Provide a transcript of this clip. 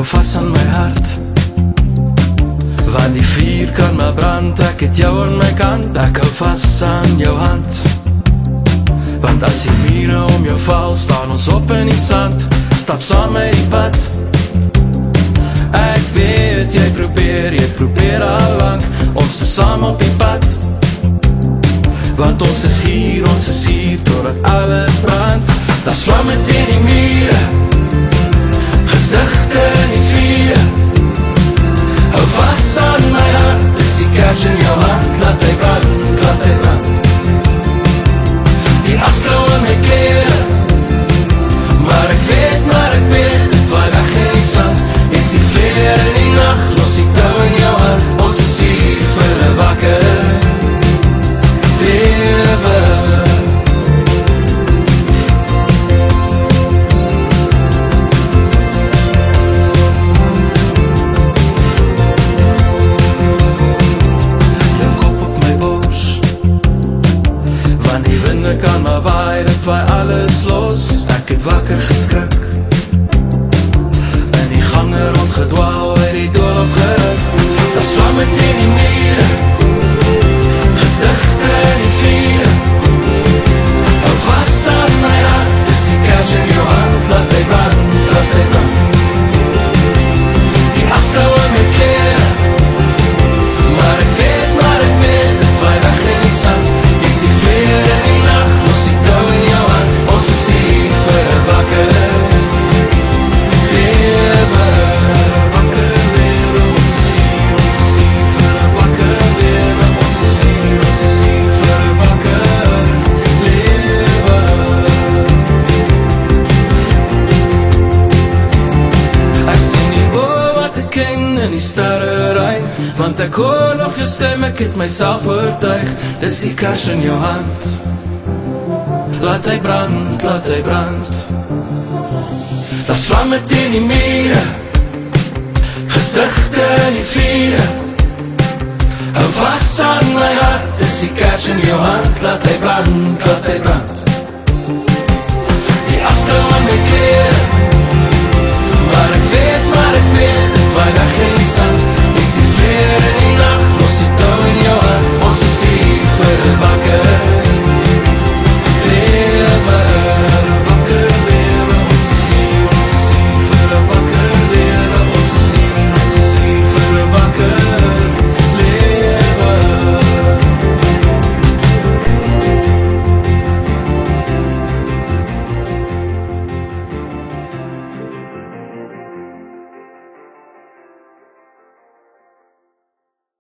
hou vas aan my hart, want die vuur kan maar brand. Ek het jou aan my kant, ek hou vas aan jou hand, want as die mure om jou val, staan ons op in die sand. Stap saam met die pad. Ek weet jy probeer al lang, ons is saam op die pad, want ons is hier totdat alles brand. Das vlamme teen die mure, gezichte in die vure. Hou vas aan my hand, dis die kers in jou hand, laat hy brand, laat hy brand. Die askou in my kleren, maar ek weet, dit vaai weg in die sand. Is die vleer in die nacht, los die touw in jou hand, ons is hier vir 'n wakker lewe. Jou kop op my bors, want die winde kan maar waai, dit vaai alles los. Ek het wakker geskrik, in die gange rondgedwaal, uit die doolhof geruk. Das vlamme teen die mure, gezichte in die vure. Hou vas aan my hand, dis die kers in jou hand, laat hy brand, laat hy brand. Die askou in my kleren, maar ek weet, dit vaai weg in die sand. Is die vleer in die nacht, los die touw in jou hand, ons is hier vir 'n wakker lewe. Wakker lewe, ons is hier vir 'n wakker lewe. Ons is hier vir 'n wakker lewe. Ek sien die boe wat ek ken in die sterre rein, want ek hoor nog jou stem, ek het myself oortuig. Dis die kers in jou hand, laat hy brand, laat hy brand. Das vlamme teen die mure, gezichte in die vure. Hou vas aan my hart, dis die kers in jou hand, laat hy brand, laat hy brand. Die askou in my kleren, maar ek weet, dit vaai weg in die sand.